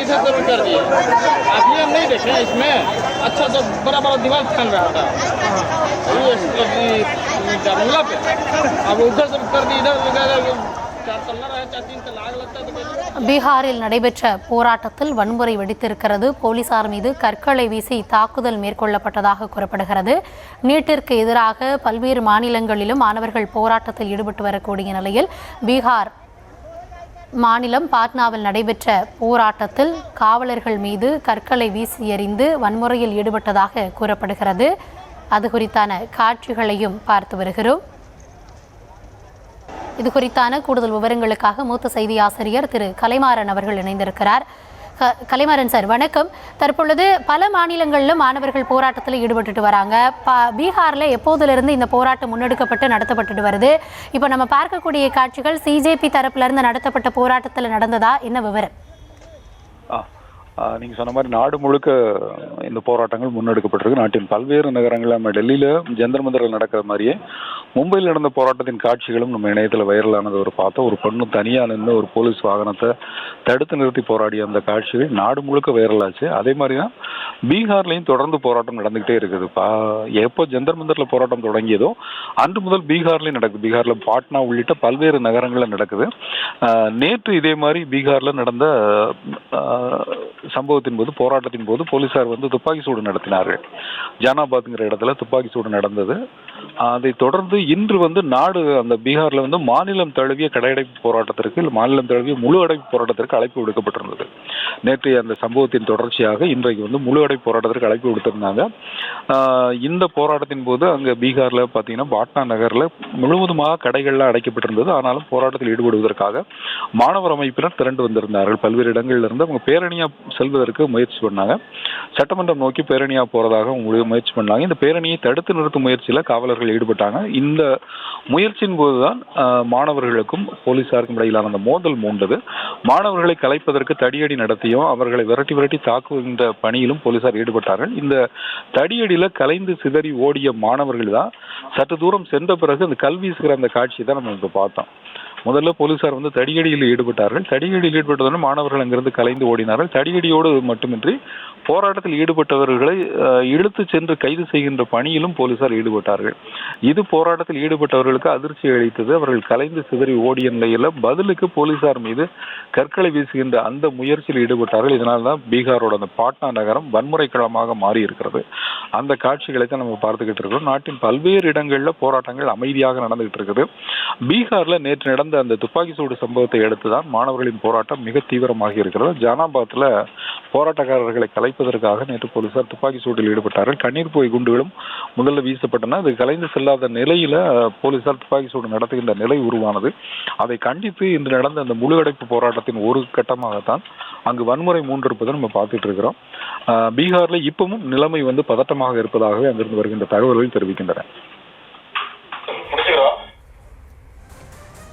इधर जरूर कर दिए। आप ये नहीं देखे इसमें अच्छा जो बड़ा बड़ा दीवार छान रहा था जंगला पे, अब उधर से कर दी, इधर चार तल्ला रहा, 4-3 तल्ला आग लगता है। பீகாரில் நடைபெற்ற போராட்டத்தில் வன்முறை வெடித்திருக்கிறது. போலீசார் மீது கற்களை வீசி தாக்குதல் மேற்கொள்ளப்பட்டதாக கூறப்படுகிறது. நீட்டிற்கு எதிராக பல்வேறு மாநிலங்களிலும் மாணவர்கள் போராட்டத்தில் ஈடுபட்டு வரக்கூடிய நிலையில் பீகார் மாநிலம் பாட்னாவில் நடைபெற்ற போராட்டத்தில் காவலர்கள் மீது கற்களை வீசி எறிந்து வன்முறையில் ஈடுபட்டதாக கூறப்படுகிறது. அது குறித்தான காட்சிகளையும் பார்த்து வருகிறோம். இது குறித்தான கூடுதல் விவரங்களுக்காக மூத்த செய்தி ஆசிரியர் திரு கலைமாறன் அவர்கள் இணைந்திருக்கிறார். கலைமாறன் சார் வணக்கம். தற்பொழுது பல மாநிலங்களிலும் மாணவர்கள் போராட்டத்தில் ஈடுபட்டுட்டு வராங்க. பீகாரில் எப்போதிலிருந்து இந்த போராட்டம் முன்னெடுக்கப்பட்டு நடத்தப்பட்டு வருது? இப்போ நம்ம பார்க்கக்கூடிய காட்சிகள் சிஜேபி தரப்பிலிருந்து நடத்தப்பட்ட போராட்டத்தில் நடந்ததா? என்ன விவரம்? நீங்கள் சொன்ன மாதிரி நாடு முழுக்க இந்த போராட்டங்கள் முன்னெடுக்கப்பட்டிருக்கு. நாட்டின் பல்வேறு நகரங்களில், நம்ம டெல்லியில் ஜந்தர் மந்தரில் நடக்கிற மாதிரியே மும்பையில் நடந்த போராட்டத்தின் காட்சிகளும் நம்ம இணையத்தில் வைரலானது ஒரு பார்த்தோம். ஒரு பொண்ணு தனியாக நின்று ஒரு போலீஸ் வாகனத்தை தடுத்து நிறுத்தி போராடிய அந்த காட்சிகள் நாடு முழுக்க வைரலாச்சு. அதே மாதிரி தான் பீகார்லையும் தொடர்ந்து போராட்டம் நடந்துகிட்டே இருக்குது. எப்போ ஜந்தர் மந்தரில் போராட்டம் தொடங்கியதோ அன்று முதல் பீகார்லையும் நடக்குது. பீகாரில் பாட்னா உள்ளிட்ட பல்வேறு நகரங்களில் நடக்குது. நேற்று இதே மாதிரி பீகாரில் நடந்த சம்பவத்தின் போது, போராட்டத்தின் போது போலீசார் துப்பாக்கி சூடு நடத்தினார்கள். ஜானாபாத்ங்கிற இடத்துல துப்பாக்கி சூடு நடந்தது. அதை தொடர்ந்து இன்று நாடு அந்த பீகார்ல மாநிலம் தழுவிய கடையடைப்பு போராட்டத்திற்கு, மாநிலம் தழுவிய முழு அடைப்பு போராட்டத்திற்கு அழைப்பு விடுக்கப்பட்டிருந்தது. நேற்றைய அந்த சம்பவத்தின் தொடர்ச்சியாக இன்றைக்கு முழு அடைப்பு போராட்டத்திற்கு அழைப்பு விடுத்திருந்தாங்க. இந்த போராட்டத்தின் போது அங்கே பீகார்ல பார்த்தீங்கன்னா பாட்னா நகர்ல முழுவதுமாக கடைகள்லாம் அடைக்கப்பட்டிருந்தது. ஆனாலும் போராட்டத்தில் ஈடுபடுவதற்காக மாணவர் அமைப்பினர் திரண்டு வந்திருந்தார்கள். பல்வேறு இடங்கள்ல இருந்து அவங்க பேரணியா செல்வதற்கு முயற்சி பண்ணாங்க. சட்டமன்றம் நோக்கி பேரணியா போறதாக முயற்சி பண்ணாங்க. இந்த பேரணியை தடுத்து நிறுத்தும் முயற்சியில காவலர்கள் ஈடுபட்டாங்க. இந்த முயற்சியின் போதுதான் மாணவர்களுக்கும் போலீசாருக்கும் இடையிலான அந்த மோதல் மூண்டது. மாணவர்களை கலைப்பதற்கு தடியடி நடத்தியும் அவர்களை விரட்டி தாக்குகின்ற பணியிலும் போலீசார் ஈடுபட்டார்கள். இந்த தடியடியில கலைந்து சிதறி ஓடிய மாணவர்கள் தான் சற்று தூரம் சென்ற பிறகு அந்த கல்வீசுகிற அந்த காட்சியை தான் நம்ம இப்ப பார்த்தோம். முதல்ல போலீசார் தடியடியில் ஈடுபட்டார்கள். தடியடியில் ஈடுபட்டதுடன் மாணவர்கள் அங்கிருந்து கலைந்து ஓடினார்கள். தடியடியோடு மட்டுமின்றி போராட்டத்தில் ஈடுபட்டவர்களை இழுத்து சென்று கைது செய்கின்ற பணியிலும் போலீசார் ஈடுபட்டார்கள். இது போராட்டத்தில் ஈடுபட்டவர்களுக்கு அதிர்ச்சி அளித்தது. அவர்கள் கலைந்து சிதறி ஓடிய நிலையில் பதிலுக்கு போலீசார் மீது கற்களை வீசுகின்ற அந்த முயற்சியில் ஈடுபட்டார்கள். இதனால் தான் பீகாரோட அந்த பாட்னா நகரம் வன்முறை களமாக மாறி இருக்கிறது. அந்த காட்சிகளை தான் நம்ம பார்த்துக்கிட்டு இருக்கிறோம். நாட்டின் பல்வேறு இடங்களில் போராட்டங்கள் அமைதியாக நடந்துகிட்டு இருக்குது. பீகார்ல நேற்று நடந்த அந்த துப்பாக்கி சூடு சம்பவத்தை அடுத்துதான் மாணவர்களின் போராட்டம் மிக தீவிரமாக இருக்கிறது. ஜானாபாத்ல போராட்டக்காரர்களை கலைப்பதற்காக நேற்று போலீசார் துப்பாக்கி சூட்டில் ஈடுபட்டார்கள். கண்ணீர் புகை குண்டுகளும் முதல்ல வீசப்பட்டன. அது கலைந்து செல்லாத நிலையில போலீசார் துப்பாக்கி சூடு நடத்துகின்ற நிலை உருவானது. அதை கண்டித்து இன்று நடந்த அந்த முழு அடைப்பு போராட்டத்தின் ஒரு கட்டமாகத்தான் அங்கு வன்முறை மூன்றிருப்பதை நம்ம பார்த்துட்டு இருக்கிறோம். பீகார்ல இப்பவும் நிலைமை பதட்டமாக இருப்பதாகவே அங்கிருந்து வருகின்ற தகவல்கள் தெரிவிக்கின்றன.